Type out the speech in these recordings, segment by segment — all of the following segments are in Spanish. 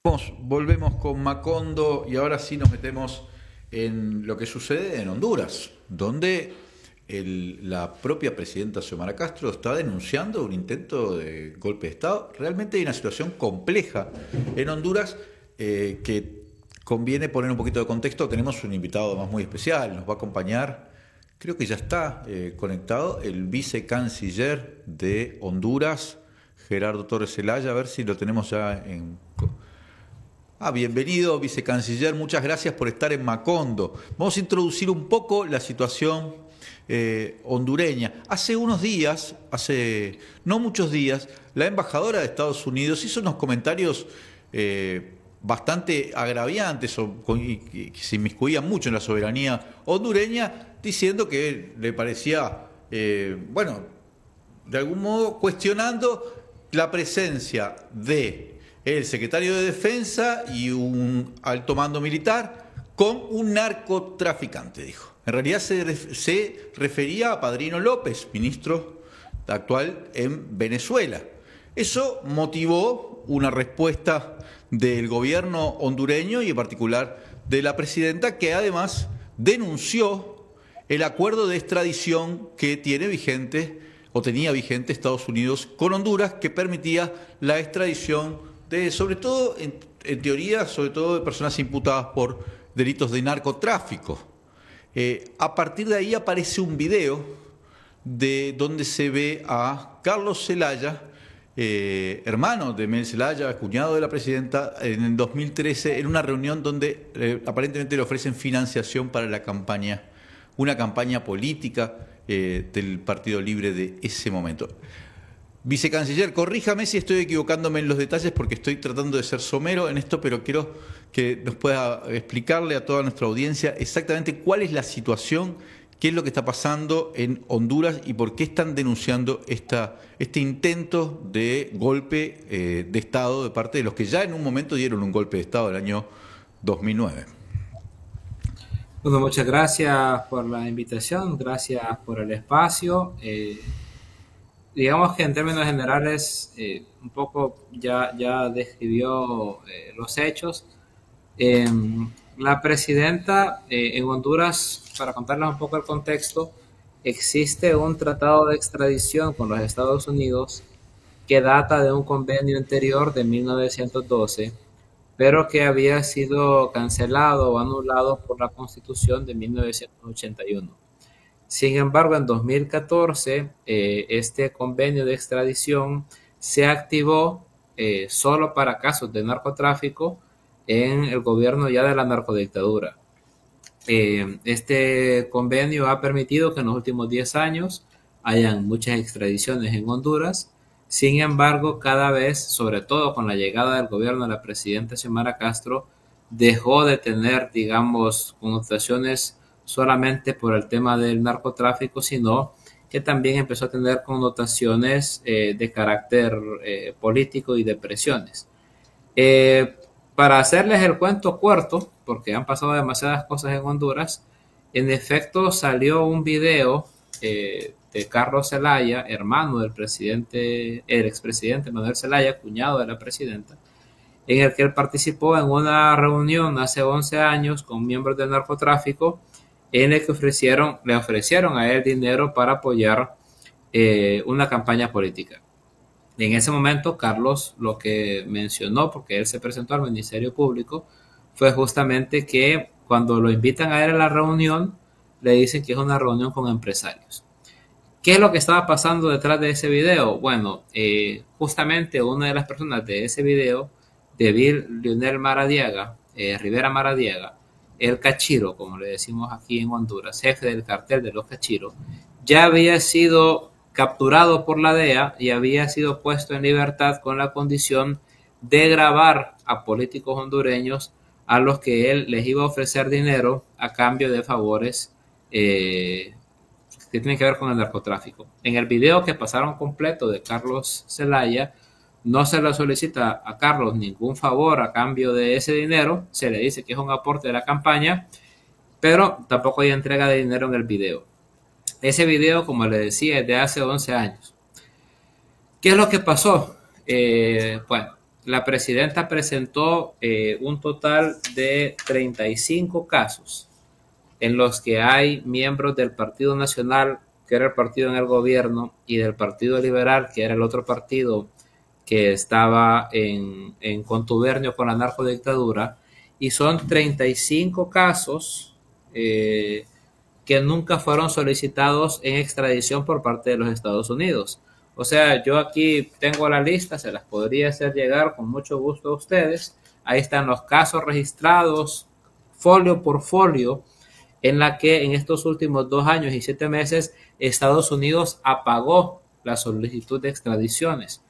Volvemos con Macondo y ahora sí nos metemos en lo que sucede en Honduras, donde la propia presidenta Xiomara Castro está denunciando un intento de golpe de Estado. Realmente hay una situación compleja en Honduras que conviene poner un poquito de contexto. Tenemos un invitado además muy especial, nos va a acompañar, creo que ya está conectado, el vicecanciller de Honduras, Gerardo Torres Zelaya, a ver si lo tenemos ya en... bienvenido, vicecanciller. Muchas gracias por estar en Macondo. Vamos a introducir un poco la situación hondureña. Hace unos días, hace no muchos días, la embajadora de Estados Unidos hizo unos comentarios bastante agraviantes y que se inmiscuían mucho en la soberanía hondureña, diciendo que le parecía, de algún modo cuestionando la presencia de el secretario de Defensa y un alto mando militar con un narcotraficante, dijo. En realidad se refería a Padrino López, ministro actual en Venezuela. Eso motivó una respuesta del gobierno hondureño y en particular de la presidenta, que además denunció el acuerdo de extradición que tiene vigente o tenía vigente Estados Unidos con Honduras, que permitía la extradición sobre todo, en teoría, sobre todo de personas imputadas por delitos de narcotráfico. A partir de ahí aparece un video de donde se ve a Carlos Zelaya, hermano de Mel Zelaya, cuñado de la presidenta, en el 2013, en una reunión donde aparentemente le ofrecen financiación para la campaña, una campaña política del Partido Libre de ese momento. Vicecanciller, corríjame si estoy equivocándome en los detalles porque estoy tratando de ser somero en esto, pero quiero que nos pueda explicarle a toda nuestra audiencia exactamente cuál es la situación, qué es lo que está pasando en Honduras y por qué están denunciando este intento de golpe de Estado de parte de los que ya en un momento dieron un golpe de Estado el año 2009. Bueno, muchas gracias por la invitación, gracias por el espacio. Digamos que en términos generales, un poco ya describió los hechos. Eh, la presidenta en Honduras, para contarles un poco el contexto, existe un tratado de extradición con los Estados Unidos que data de un convenio anterior de 1912, pero que había sido cancelado o anulado por la Constitución de 1981. Sin embargo, en 2014, este convenio de extradición se activó solo para casos de narcotráfico en el gobierno ya de la narcodictadura. Este convenio ha permitido que en los últimos 10 años hayan muchas extradiciones en Honduras. Sin embargo, cada vez, sobre todo con la llegada del gobierno de la presidenta Xiomara Castro, dejó de tener, digamos, connotaciones solamente por el tema del narcotráfico, sino que también empezó a tener connotaciones de carácter político y de presiones. Para hacerles el cuento corto, porque han pasado demasiadas cosas en Honduras, en efecto salió un video de Carlos Zelaya, hermano del presidente, el expresidente Manuel Zelaya, cuñado de la presidenta, en el que él participó en una reunión hace 11 años con miembros del narcotráfico, en el que le ofrecieron a él dinero para apoyar una campaña política. En ese momento, Carlos lo que mencionó, porque él se presentó al Ministerio Público, fue justamente que cuando lo invitan a él a la reunión, le dicen que es una reunión con empresarios. ¿Qué es lo que estaba pasando detrás de ese video? Bueno, justamente una de las personas de ese video, David Leonel Maradiaga, Rivera Maradiaga, el Cachiro, como le decimos aquí en Honduras, jefe del cartel de los Cachiros, ya había sido capturado por la DEA y había sido puesto en libertad con la condición de grabar a políticos hondureños a los que él les iba a ofrecer dinero a cambio de favores que tienen que ver con el narcotráfico. En el video que pasaron completo de Carlos Zelaya, no se le solicita a Carlos ningún favor a cambio de ese dinero, se le dice que es un aporte de la campaña, pero tampoco hay entrega de dinero en el video. Ese video, como le decía, es de hace 11 años. ¿Qué es lo que pasó? Bueno, la presidenta presentó un total de 35 casos en los que hay miembros del Partido Nacional, que era el partido en el gobierno, y del Partido Liberal, que era el otro partido que estaba en contubernio con la narcodictadura, y son 35 casos que nunca fueron solicitados en extradición por parte de los Estados Unidos. O sea, yo aquí tengo la lista, se las podría hacer llegar con mucho gusto a ustedes. Ahí están los casos registrados, folio por folio, en la que en estos últimos 2 años y 7 meses Estados Unidos apagó la solicitud de extradiciones.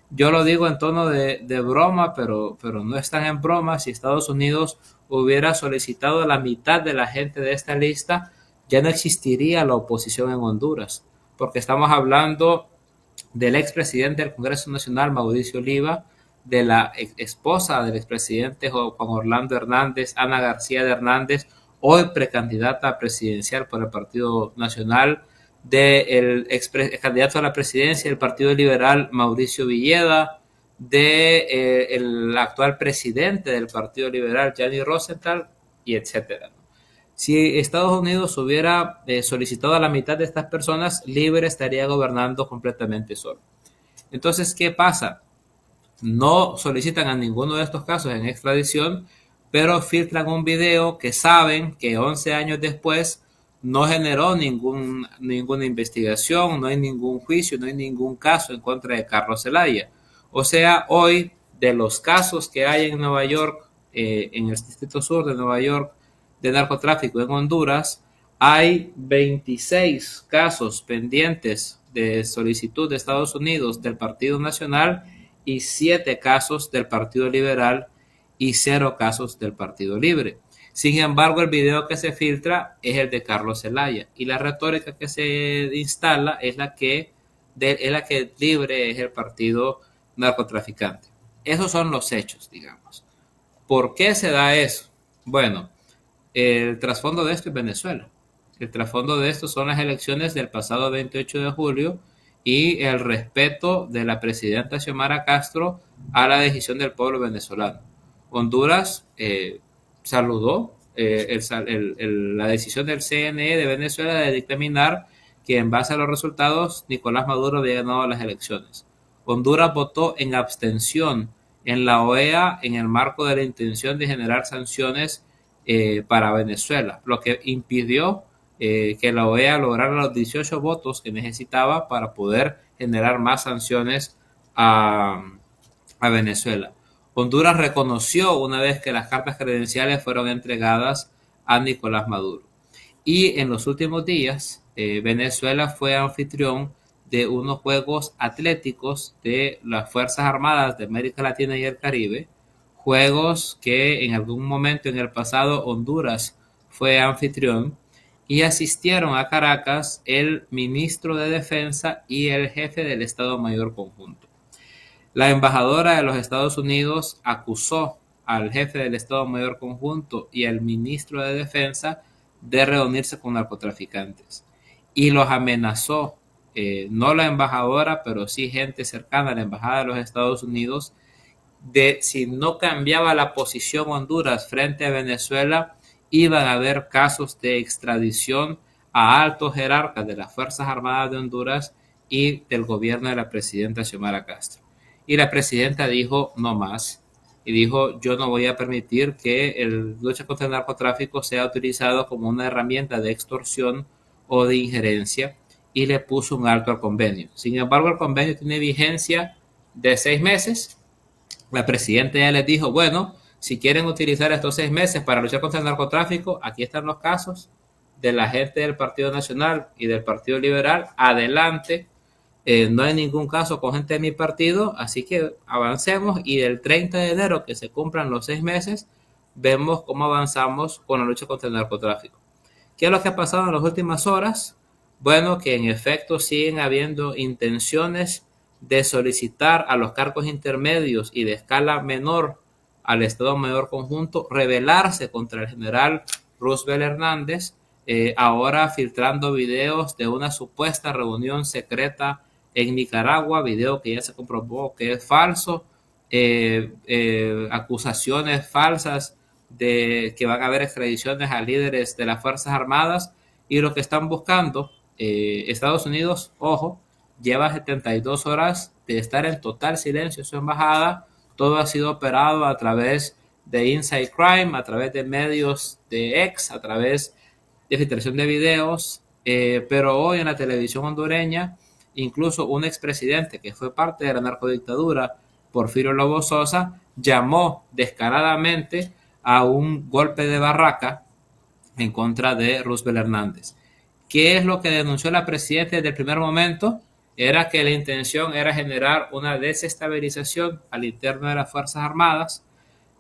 Yo lo digo en tono de broma, pero no están en broma. Si Estados Unidos hubiera solicitado la mitad de la gente de esta lista, ya no existiría la oposición en Honduras, porque estamos hablando del expresidente del Congreso Nacional, Mauricio Oliva, de la esposa del expresidente Juan Orlando Hernández, Ana García de Hernández, hoy precandidata presidencial por el Partido Nacional, del candidato a la presidencia del Partido Liberal, Mauricio Villeda, del actual presidente del Partido Liberal, Gianni Rosenthal, y etcétera. Si Estados Unidos hubiera solicitado a la mitad de estas personas, Libre estaría gobernando completamente solo. Entonces, ¿qué pasa? No solicitan a ninguno de estos casos en extradición, pero filtran un video que saben que 11 años después no generó ninguna investigación, no hay ningún juicio, no hay ningún caso en contra de Carlos Zelaya. O sea, hoy, de los casos que hay en Nueva York, en el Distrito Sur de Nueva York, de narcotráfico en Honduras, hay 26 casos pendientes de solicitud de Estados Unidos del Partido Nacional y 7 casos del Partido Liberal y 0 casos del Partido Libre. Sin embargo, el video que se filtra es el de Carlos Zelaya y la retórica que se instala es la que Libre es el partido narcotraficante. Esos son los hechos, digamos. ¿Por qué se da eso? Bueno, el trasfondo de esto es Venezuela. El trasfondo de esto son las elecciones del pasado 28 de julio y el respeto de la presidenta Xiomara Castro a la decisión del pueblo venezolano. Honduras saludó la decisión del CNE de Venezuela de dictaminar que en base a los resultados Nicolás Maduro había ganado las elecciones. Honduras votó en abstención en la OEA en el marco de la intención de generar sanciones para Venezuela, lo que impidió que la OEA lograra los 18 votos que necesitaba para poder generar más sanciones a Venezuela. Honduras reconoció una vez que las cartas credenciales fueron entregadas a Nicolás Maduro. Y en los últimos días, Venezuela fue anfitrión de unos Juegos Atléticos de las Fuerzas Armadas de América Latina y el Caribe, juegos que en algún momento en el pasado Honduras fue anfitrión, y asistieron a Caracas el ministro de Defensa y el jefe del Estado Mayor Conjunto. La embajadora de los Estados Unidos acusó al jefe del Estado Mayor Conjunto y al ministro de Defensa de reunirse con narcotraficantes y los amenazó, no la embajadora, pero sí gente cercana a la embajada de los Estados Unidos, de si no cambiaba la posición Honduras frente a Venezuela, iban a haber casos de extradición a altos jerarcas de las Fuerzas Armadas de Honduras y del gobierno de la presidenta Xiomara Castro. Y la presidenta dijo no más, y dijo yo no voy a permitir que el lucha contra el narcotráfico sea utilizado como una herramienta de extorsión o de injerencia, y le puso un alto al convenio. Sin embargo, el convenio tiene vigencia de 6 meses. La presidenta ya les dijo, bueno, si quieren utilizar estos 6 meses para luchar contra el narcotráfico, aquí están los casos de la gente del Partido Nacional y del Partido Liberal, adelante. No hay ningún caso con gente de mi partido, así que avancemos y del 30 de enero que se cumplan los 6 meses, vemos cómo avanzamos con la lucha contra el narcotráfico. ¿Qué es lo que ha pasado en las últimas horas? Bueno, que en efecto siguen habiendo intenciones de solicitar a los cargos intermedios y de escala menor al Estado Mayor Conjunto rebelarse contra el general Roosevelt Hernández, ahora filtrando videos de una supuesta reunión secreta en Nicaragua, video que ya se comprobó que es falso, acusaciones falsas de que van a haber extradiciones a líderes de las Fuerzas Armadas, y lo que están buscando, Estados Unidos, ojo, lleva 72 horas de estar en total silencio en su embajada. Todo ha sido operado a través de Inside Crime, a través de medios de X, a través de filtración de videos, pero hoy en la televisión hondureña, incluso un expresidente que fue parte de la narcodictadura, Porfirio Lobo Sosa, llamó descaradamente a un golpe de barraca en contra de Roosevelt Hernández. ¿Qué es lo que denunció la presidenta desde el primer momento? Era que la intención era generar una desestabilización al interno de las Fuerzas Armadas,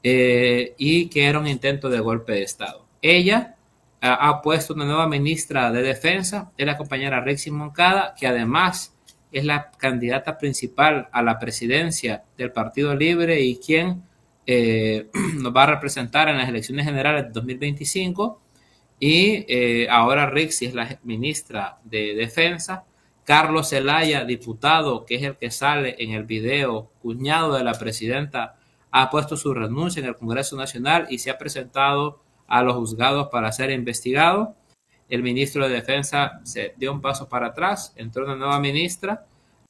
y que era un intento de golpe de Estado. Ella ha puesto una nueva ministra de Defensa, es la compañera Rixi Moncada, que además es la candidata principal a la presidencia del Partido Libre y quien nos va a representar en las elecciones generales de 2025. Y ahora Rixi es la ministra de Defensa. Carlos Zelaya, diputado, que es el que sale en el video, cuñado de la presidenta, ha puesto su renuncia en el Congreso Nacional y se ha presentado a los juzgados para ser investigado. El ministro de Defensa se dio un paso para atrás, entró una nueva ministra.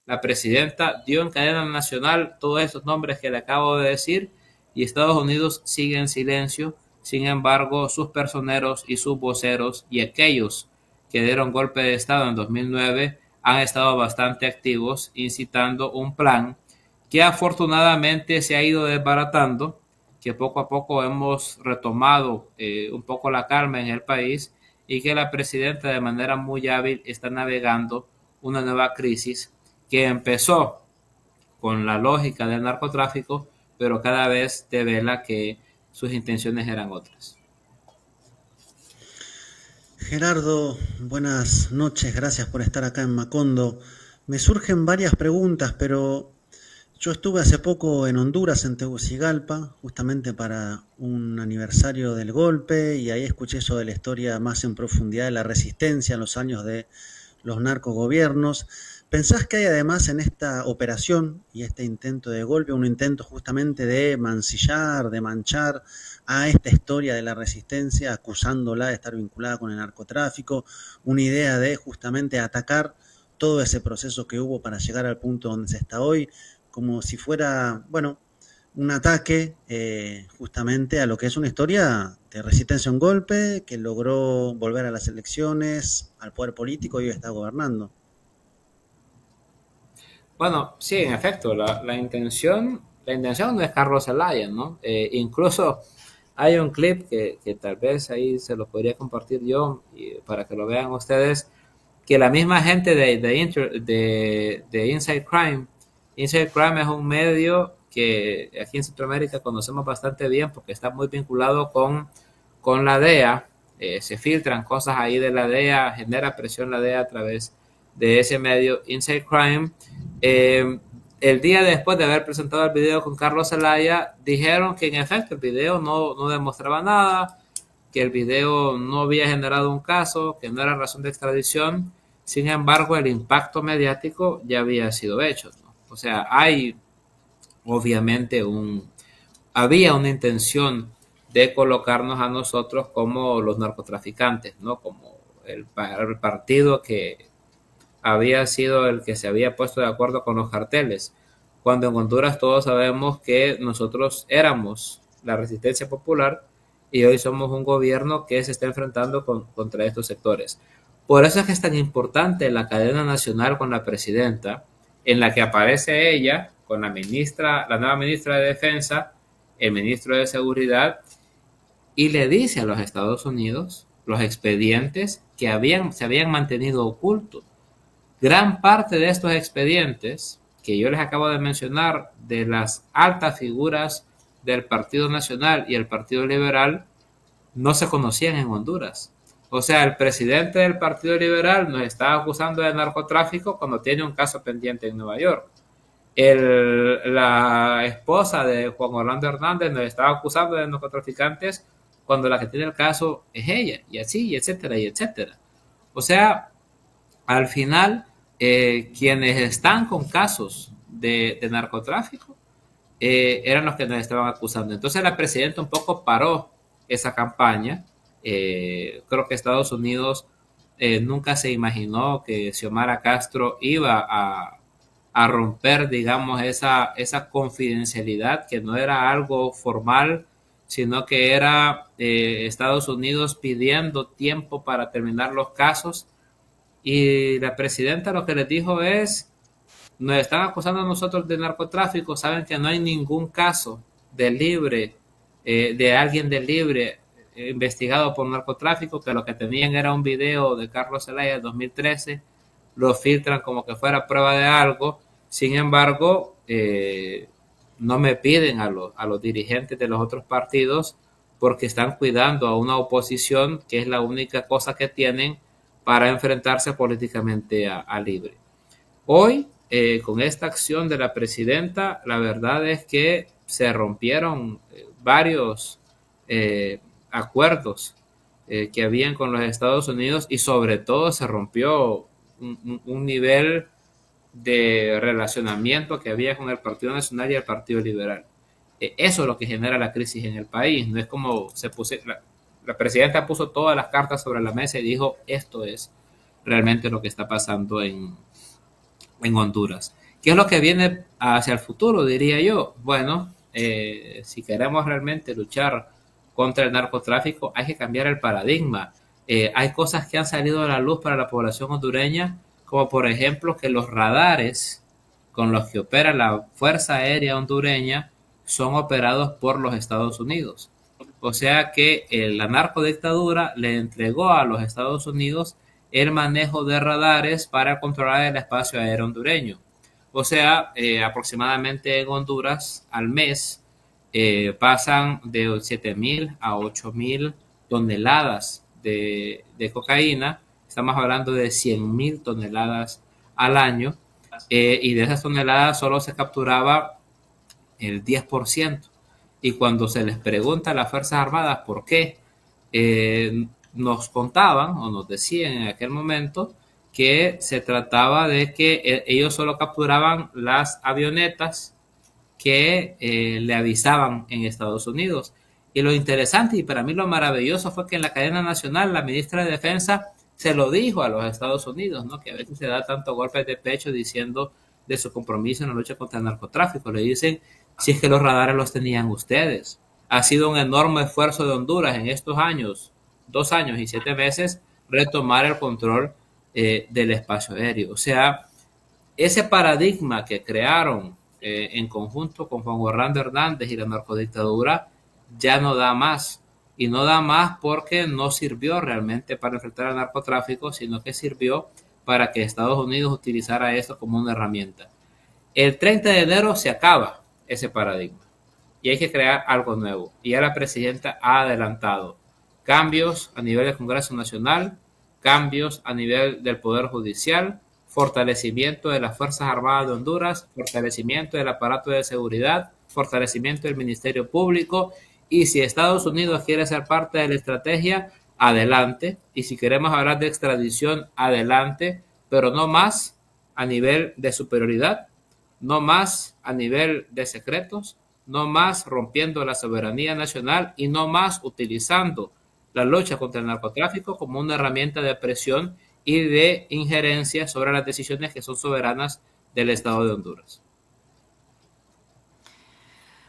La presidenta dio en cadena nacional todos estos nombres que le acabo de decir, y Estados Unidos sigue en silencio. Sin embargo, sus personeros y sus voceros y aquellos que dieron golpe de Estado en 2009 han estado bastante activos, incitando un plan que afortunadamente se ha ido desbaratando, que poco a poco hemos retomado un poco la calma en el país, y que la presidenta de manera muy hábil está navegando una nueva crisis que empezó con la lógica del narcotráfico, pero cada vez devela que sus intenciones eran otras. Gerardo, buenas noches, gracias por estar acá en Macondo. Me surgen varias preguntas, pero yo estuve hace poco en Honduras, en Tegucigalpa, justamente para un aniversario del golpe, y ahí escuché sobre la historia más en profundidad de la resistencia en los años de los narcogobiernos. ¿Pensás que hay además en esta operación y este intento de golpe un intento justamente de mancillar, de manchar a esta historia de la resistencia, acusándola de estar vinculada con el narcotráfico, una idea de justamente atacar todo ese proceso que hubo para llegar al punto donde se está hoy, como si fuera, bueno, un ataque justamente a lo que es una historia de resistencia a un golpe que logró volver a las elecciones, al poder político y hoy está gobernando? Bueno, sí, en efecto, la intención no es Carlos Zelaya, ¿no? Incluso hay un clip que tal vez ahí se lo podría compartir yo para que lo vean ustedes, que la misma gente de Inside Crime es un medio que aquí en Centroamérica conocemos bastante bien porque está muy vinculado con la DEA. Se filtran cosas ahí de la DEA, genera presión la DEA a través de ese medio, Inside Crime. El día después de haber presentado el video con Carlos Zelaya, dijeron que en efecto el video no demostraba nada, que el video no había generado un caso, que no era razón de extradición. Sin embargo, el impacto mediático ya había sido hecho, ¿no? O sea, obviamente había una intención de colocarnos a nosotros como los narcotraficantes, ¿no? Como el partido que había sido el que se había puesto de acuerdo con los carteles, cuando en Honduras todos sabemos que nosotros éramos la resistencia popular y hoy somos un gobierno que se está enfrentando contra estos sectores. Por eso es que es tan importante la cadena nacional con la presidenta, en la que aparece ella con la nueva ministra de Defensa, el ministro de Seguridad, y le dice a los Estados Unidos los expedientes que se habían mantenido ocultos. Gran parte de estos expedientes que yo les acabo de mencionar, de las altas figuras del Partido Nacional y el Partido Liberal, no se conocían en Honduras. O sea, el presidente del Partido Liberal nos está acusando de narcotráfico cuando tiene un caso pendiente en Nueva York. La esposa de Juan Orlando Hernández nos estaba acusando de narcotraficantes cuando la que tiene el caso es ella, y así, y etcétera, y etcétera. O sea, al final, quienes están con casos de narcotráfico eran los que nos estaban acusando. Entonces la presidenta un poco paró esa campaña. Creo que Estados Unidos nunca se imaginó que Xiomara Castro iba a romper, digamos, esa confidencialidad, que no era algo formal, sino que era Estados Unidos pidiendo tiempo para terminar los casos. Y la presidenta lo que les dijo es: nos están acusando a nosotros de narcotráfico, saben que no hay ningún caso de libre, de alguien de libre investigado por narcotráfico, que lo que tenían era un video de Carlos Zelaya de 2013, lo filtran como que fuera prueba de algo. Sin embargo, no me piden a los dirigentes de los otros partidos, porque están cuidando a una oposición que es la única cosa que tienen para enfrentarse políticamente a Libre. Hoy, con esta acción de la presidenta, la verdad es que se rompieron varios acuerdos que habían con los Estados Unidos, y sobre todo se rompió un nivel de relacionamiento que había con el Partido Nacional y el Partido Liberal. Eso es lo que genera la crisis en el país. No es como la presidenta puso todas las cartas sobre la mesa y dijo: esto es realmente lo que está pasando en Honduras. ¿Qué es lo que viene hacia el futuro, diría yo? Bueno, si queremos realmente luchar contra el narcotráfico, hay que cambiar el paradigma. Hay cosas que han salido a la luz para la población hondureña, como por ejemplo que los radares con los que opera la Fuerza Aérea hondureña son operados por los Estados Unidos. O sea que la narcodictadura le entregó a los Estados Unidos el manejo de radares para controlar el espacio aéreo hondureño. O sea, aproximadamente en Honduras al mes pasan de 7.000 a 8.000 toneladas de cocaína. Estamos hablando de 100.000 toneladas al año, y de esas toneladas solo se capturaba el 10%. Y cuando se les pregunta a las Fuerzas Armadas por qué, nos contaban o nos decían en aquel momento que se trataba de que ellos solo capturaban las avionetas que le avisaban en Estados Unidos. Y lo interesante, y para mí lo maravilloso, fue que en la cadena nacional la ministra de Defensa se lo dijo a los Estados Unidos, ¿no? Que a veces se da tanto golpes de pecho diciendo de su compromiso en la lucha contra el narcotráfico. Le dicen: si es que los radares los tenían ustedes. Ha sido un enorme esfuerzo de Honduras en estos años, 2 años y 7 meses, retomar el control del espacio aéreo. O sea, ese paradigma que crearon en conjunto con Juan Orlando Hernández y la narcodictadura ya no da más. Y no da más porque no sirvió realmente para enfrentar al narcotráfico, sino que sirvió para que Estados Unidos utilizara esto como una herramienta. El 30 de enero se acaba ese paradigma y hay que crear algo nuevo. Y ya la presidenta ha adelantado cambios a nivel del Congreso Nacional, cambios a nivel del Poder Judicial, fortalecimiento de las Fuerzas Armadas de Honduras, fortalecimiento del aparato de seguridad, fortalecimiento del Ministerio Público. Y si Estados Unidos quiere ser parte de la estrategia, adelante. Y si queremos hablar de extradición, adelante, pero no más a nivel de superioridad, no más a nivel de secretos, no más rompiendo la soberanía nacional y no más utilizando la lucha contra el narcotráfico como una herramienta de presión y de injerencia sobre las decisiones que son soberanas del Estado de Honduras.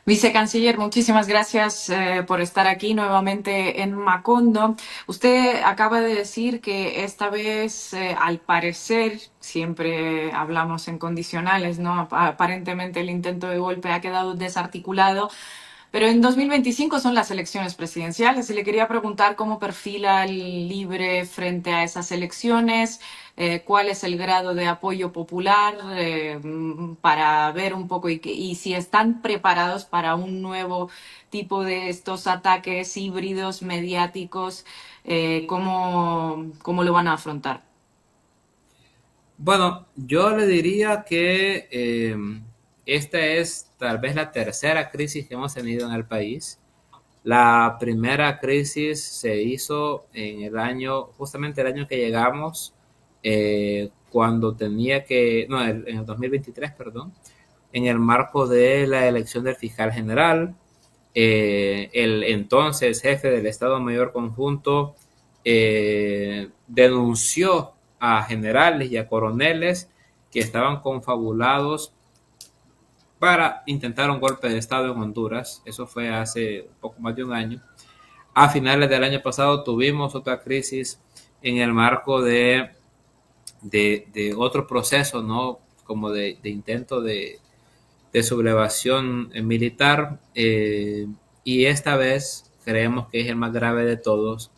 Vicecanciller, muchísimas gracias por estar aquí nuevamente en Macondo. Usted acaba de decir que esta vez, al parecer, siempre hablamos en condicionales, ¿no? Aparentemente el intento de golpe ha quedado desarticulado, pero en 2025 son las elecciones presidenciales y le quería preguntar cómo perfila el Libre frente a esas elecciones. ¿Cuál es el grado de apoyo popular para ver un poco y si están preparados para un nuevo tipo de estos ataques híbridos mediáticos? ¿Cómo lo van a afrontar? Bueno, yo le diría que esta es tal vez la tercera crisis que hemos tenido en el país. La primera crisis se hizo justamente el año que llegamos, cuando en el 2023, perdón, en el marco de la elección del fiscal general. El entonces jefe del Estado Mayor Conjunto denunció a generales y a coroneles que estaban confabulados para intentar un golpe de Estado en Honduras. Eso fue hace poco más de un año. A finales del año pasado tuvimos otra crisis en el marco de otro proceso, ¿no? Como de intento de sublevación militar, y esta vez creemos que es el más grave de todos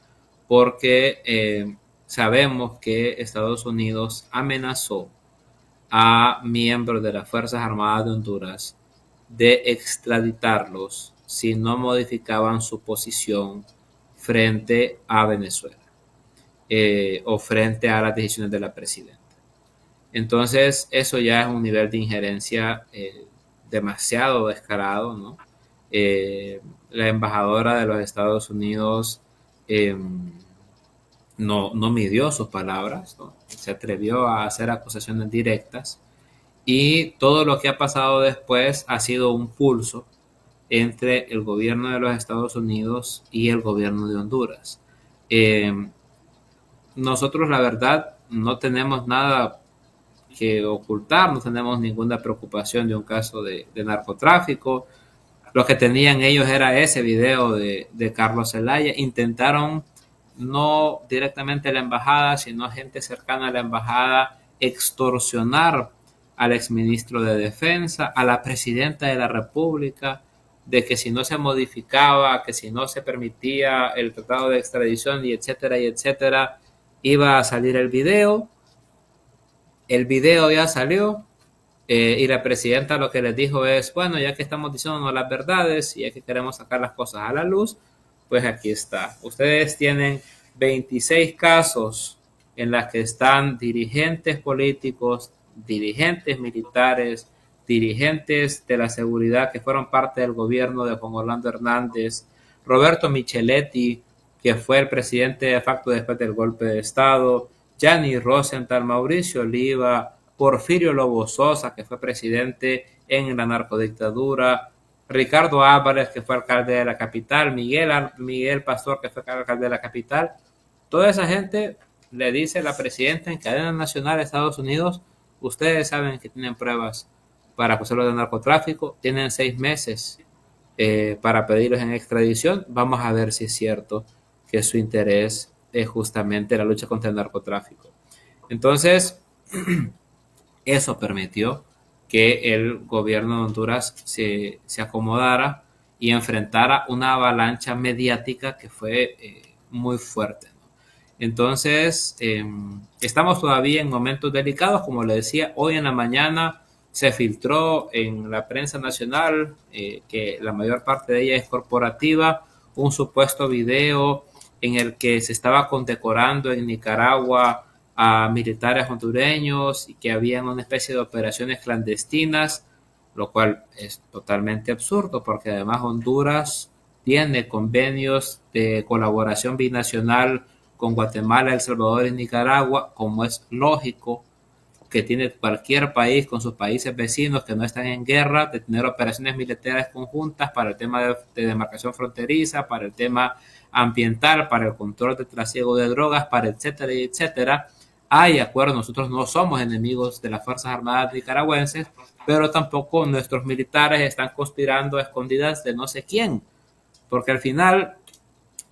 porque sabemos que Estados Unidos amenazó a miembros de las Fuerzas Armadas de Honduras de extraditarlos si no modificaban su posición frente a Venezuela o frente a las decisiones de la presidenta. Entonces, eso ya es un nivel de injerencia demasiado descarado, ¿no? La embajadora de los Estados Unidos no midió sus palabras, ¿no? Se atrevió a hacer acusaciones directas, y todo lo que ha pasado después ha sido un pulso entre el gobierno de los Estados Unidos y el gobierno de Honduras. Nosotros, la verdad, no tenemos nada que ocultar, no tenemos ninguna preocupación de un caso de narcotráfico. Lo que tenían ellos era ese video de Carlos Zelaya. Intentaron, no directamente a la embajada, sino a gente cercana a la embajada, extorsionar al exministro de Defensa, a la presidenta de la República, de que si no se modificaba, que si no se permitía el tratado de extradición, y etcétera, iba a salir el video. El video ya salió, y la presidenta lo que les dijo es, bueno, ya que estamos diciéndonos las verdades y ya que queremos sacar las cosas a la luz, pues aquí está. Ustedes tienen 26 casos en las que están dirigentes políticos, dirigentes militares, dirigentes de la seguridad que fueron parte del gobierno de Juan Orlando Hernández, Roberto Micheletti, que fue el presidente de facto después del golpe de Estado, Gianni Rosenthal, Mauricio Oliva, Porfirio Lobo Sosa, que fue presidente en la narcodictadura, Ricardo Álvarez, que fue alcalde de la capital, Miguel Pastor, que fue alcalde de la capital. Toda esa gente le dice a la presidenta en cadena nacional de Estados Unidos, ustedes saben que tienen pruebas para acusarlos de narcotráfico, tienen 6 meses para pedirlos en extradición, vamos a ver si es cierto que su interés es justamente la lucha contra el narcotráfico. Entonces, eso permitió que el gobierno de Honduras se acomodara y enfrentara una avalancha mediática que fue muy fuerte, ¿no? Entonces, estamos todavía en momentos delicados, como le decía, hoy en la mañana se filtró en la prensa nacional, que la mayor parte de ella es corporativa, un supuesto video en el que se estaba condecorando en Nicaragua a militares hondureños y que habían una especie de operaciones clandestinas, lo cual es totalmente absurdo porque además Honduras tiene convenios de colaboración binacional con Guatemala, El Salvador y Nicaragua, como es lógico que tiene cualquier país con sus países vecinos que no están en guerra, de tener operaciones militares conjuntas para el tema de demarcación fronteriza, para el tema ambiental, para el control de trasiego de drogas, para etcétera. Hay acuerdo, nosotros no somos enemigos de las Fuerzas Armadas nicaragüenses, pero tampoco nuestros militares están conspirando a escondidas de no sé quién, porque al final,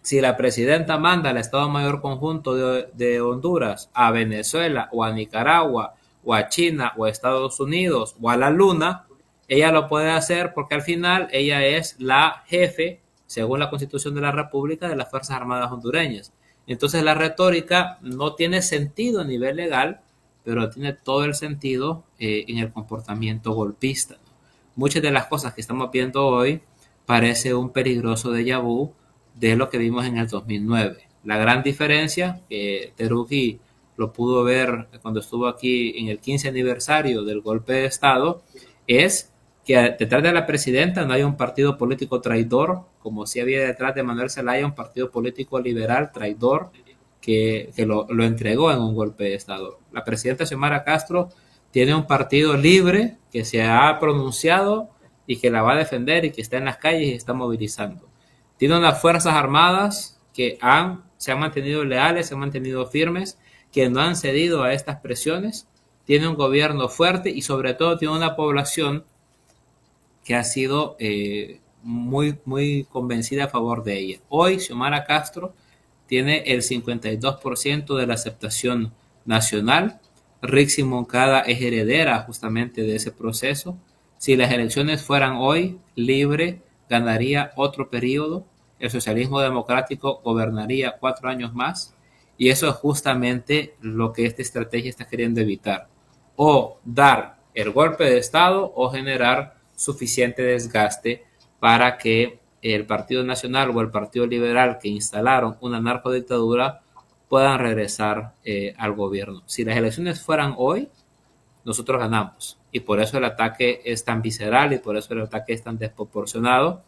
si la presidenta manda al Estado Mayor Conjunto de Honduras a Venezuela o a Nicaragua o a China o a Estados Unidos o a la Luna, ella lo puede hacer porque al final ella es la jefe, según la Constitución de la República, de las Fuerzas Armadas hondureñas. Entonces la retórica no tiene sentido a nivel legal, pero tiene todo el sentido en el comportamiento golpista, ¿no? Muchas de las cosas que estamos viendo hoy parece un peligroso déjà vu de lo que vimos en el 2009. La gran diferencia, que Terugi lo pudo ver cuando estuvo aquí en el 15 aniversario del golpe de Estado, es que detrás de la presidenta no hay un partido político traidor, como si había detrás de Manuel Zelaya un partido político liberal traidor que lo entregó en un golpe de Estado. La presidenta Xiomara Castro tiene un partido libre que se ha pronunciado y que la va a defender y que está en las calles y está movilizando. Tiene unas fuerzas armadas que se han mantenido leales, se han mantenido firmes, que no han cedido a estas presiones. Tiene un gobierno fuerte y sobre todo tiene una población que ha sido muy, muy convencida a favor de ella. Hoy Xiomara Castro tiene el 52% de la aceptación nacional. Rixi Moncada es heredera justamente de ese proceso. Si las elecciones fueran hoy, Libre ganaría otro periodo. El socialismo democrático gobernaría 4 años más. Y eso es justamente lo que esta estrategia está queriendo evitar. O dar el golpe de Estado o generar suficiente desgaste para que el Partido Nacional o el Partido Liberal que instalaron una narcodictadura puedan regresar al gobierno. Si las elecciones fueran hoy, nosotros ganamos. Y por eso el ataque es tan visceral y por eso el ataque es tan desproporcionado.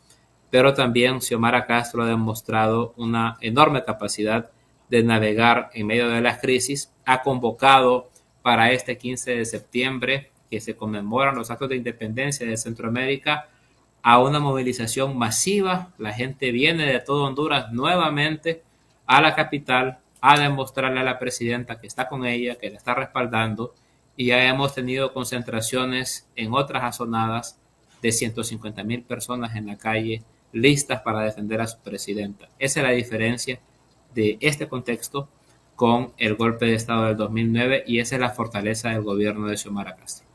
Pero también Xiomara Castro ha demostrado una enorme capacidad de navegar en medio de las crisis. Ha convocado para este 15 de septiembre, que se conmemoran los actos de independencia de Centroamérica, a una movilización masiva. La gente viene de todo Honduras nuevamente a la capital a demostrarle a la presidenta que está con ella, que la está respaldando, y ya hemos tenido concentraciones en otras azonadas de 150,000 personas en la calle listas para defender a su presidenta. Esa es la diferencia de este contexto con el golpe de Estado del 2009 y esa es la fortaleza del gobierno de Xiomara Castro.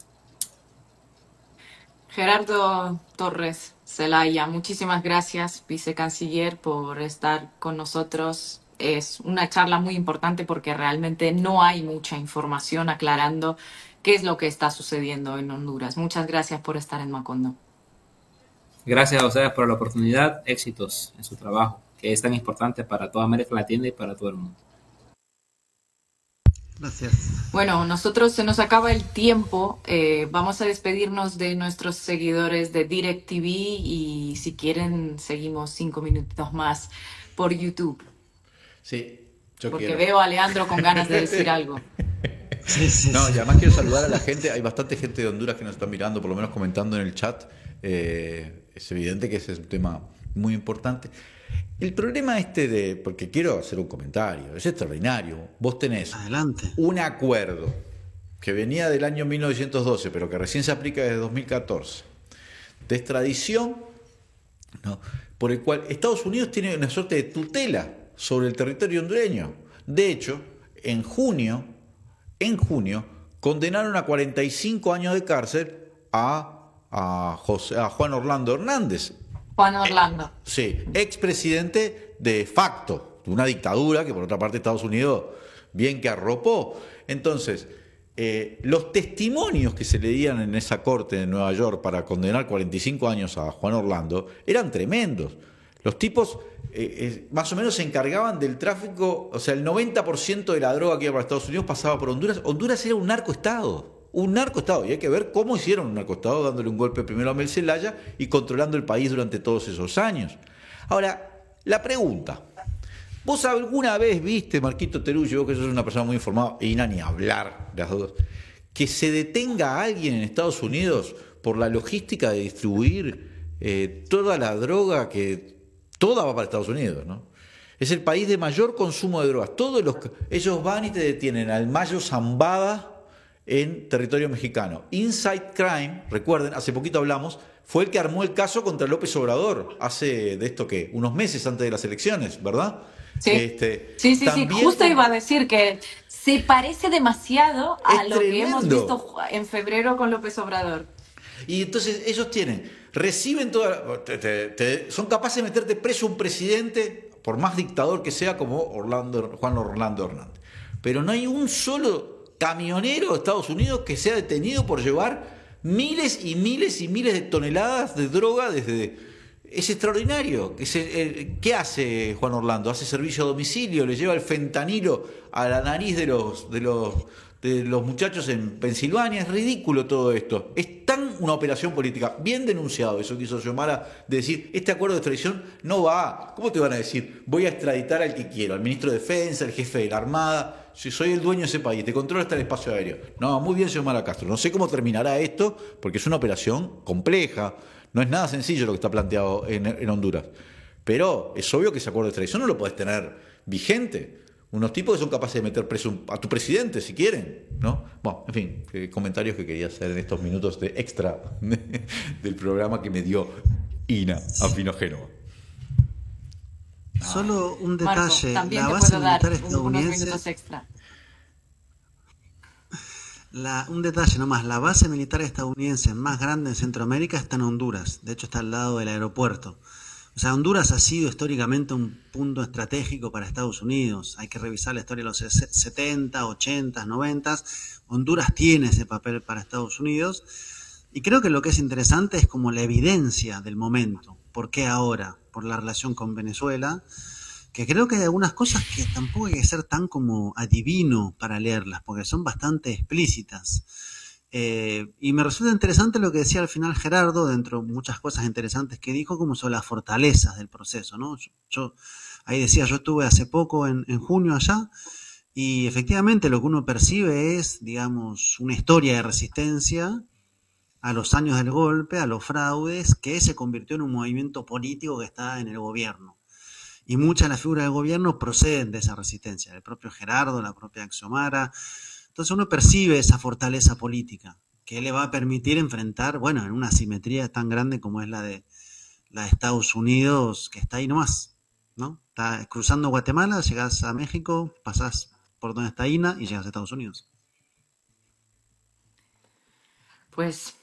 Gerardo Torres Zelaya, muchísimas gracias, vicecanciller, por estar con nosotros. Es una charla muy importante porque realmente no hay mucha información aclarando qué es lo que está sucediendo en Honduras. Muchas gracias por estar en Macondo. Gracias a ustedes por la oportunidad, éxitos en su trabajo, que es tan importante para toda América Latina y para todo el mundo. Gracias. Bueno, nosotros se nos acaba el tiempo. Vamos a despedirnos de nuestros seguidores de DirecTV y si quieren seguimos 5 minutitos más por YouTube. Sí, porque quiero. Veo a Leandro con ganas de decir algo. Sí. Y además quiero saludar a la gente. Hay bastante gente de Honduras que nos está mirando, por lo menos comentando en el chat. Es evidente que ese es un tema muy importante. El problema porque quiero hacer un comentario, es extraordinario. Vos tenés Adelante. un acuerdo que venía del año 1912, pero que recién se aplica desde 2014, de extradición, ¿no?, por el cual Estados Unidos tiene una suerte de tutela sobre el territorio hondureño. De hecho, en junio, condenaron a 45 años de cárcel a Juan Orlando Hernández. Juan Orlando. Sí, expresidente de facto de una dictadura que por otra parte Estados Unidos bien que arropó. Entonces, los testimonios que se leían en esa corte de Nueva York para condenar 45 años a Juan Orlando eran tremendos. Los tipos más o menos se encargaban del tráfico, o sea, el 90% de la droga que iba para Estados Unidos pasaba por Honduras. Honduras era un narcoestado. Y hay que ver cómo hicieron un narcoestado, dándole un golpe primero a Mel Zelaya y controlando el país durante todos esos años. Ahora, la pregunta: ¿vos alguna vez viste, Marquito Terullo, vos que sos una persona muy informada, y ni hablar las dos, que se detenga a alguien en Estados Unidos por la logística de distribuir toda la droga toda va para Estados Unidos, ¿no? Es el país de mayor consumo de drogas. Ellos van y te detienen al Mayo Zambada en territorio mexicano. Inside Crime, recuerden, hace poquito hablamos, fue el que armó el caso contra López Obrador, unos meses antes de las elecciones, ¿verdad? Sí, sí, justo iba a decir que se parece demasiado a lo que hemos visto en febrero con López Obrador. Y entonces ellos reciben son capaces de meterte preso un presidente, por más dictador que sea, como Juan Orlando Hernández. Pero no hay un solo camionero de Estados Unidos que sea detenido por llevar miles y miles y miles de toneladas de droga Es extraordinario. ¿Qué hace Juan Orlando? Hace servicio a domicilio, le lleva el fentanilo a la nariz de los muchachos en Pensilvania. Es ridículo todo esto. Es tan una operación política. Bien denunciado eso que hizo Xiomara, de decir, este acuerdo de extradición no va. ¿Cómo te van a decir? Voy a extraditar al que quiero, al ministro de Defensa, al jefe de la Armada. Si soy el dueño de ese país, te controlo hasta el espacio aéreo. No, muy bien, Xiomara Castro. No sé cómo terminará esto, porque es una operación compleja. No es nada sencillo lo que está planteado en Honduras. Pero es obvio que ese acuerdo de extradición no lo puedes tener vigente. Unos tipos que son capaces de meter preso a tu presidente, si quieren, ¿no? Bueno, en fin, comentarios que quería hacer en estos minutos de extra del programa que me dio Ina Afino Génova. Solo un detalle, Marco, también la te base puedo dar militar unos minutos estadounidense, extra. un detalle nomás, la base militar estadounidense más grande en Centroamérica está en Honduras, de hecho está al lado del aeropuerto. O sea, Honduras ha sido históricamente un punto estratégico para Estados Unidos. Hay que revisar la historia de los 70, 80, 90. Honduras tiene ese papel para Estados Unidos. Y creo que lo que es interesante es como la evidencia del momento. ¿Por qué ahora? Por la relación con Venezuela, que creo que hay algunas cosas que tampoco hay que ser tan como adivino para leerlas, porque son bastante explícitas. Y me resulta interesante lo que decía al final Gerardo, dentro de muchas cosas interesantes que dijo, como sobre las fortalezas del proceso, ¿no? Yo ahí decía, yo estuve hace poco en junio allá, y efectivamente lo que uno percibe es, digamos, una historia de resistencia a los años del golpe, a los fraudes, que se convirtió en un movimiento político que está en el gobierno. Y muchas de las figuras del gobierno proceden de esa resistencia, el propio Gerardo, la propia Xiomara. Entonces uno percibe esa fortaleza política que le va a permitir enfrentar, bueno, en una asimetría tan grande como es la de Estados Unidos, que está ahí nomás, ¿no? Está cruzando Guatemala, llegás a México, pasás por donde está INA y llegas a Estados Unidos. Pues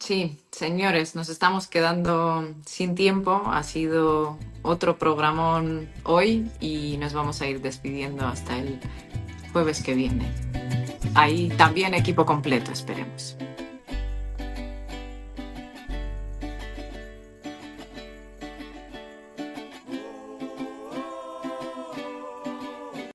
sí, señores, nos estamos quedando sin tiempo. Ha sido otro programón hoy y nos vamos a ir despidiendo hasta el jueves que viene. Ahí también equipo completo, esperemos.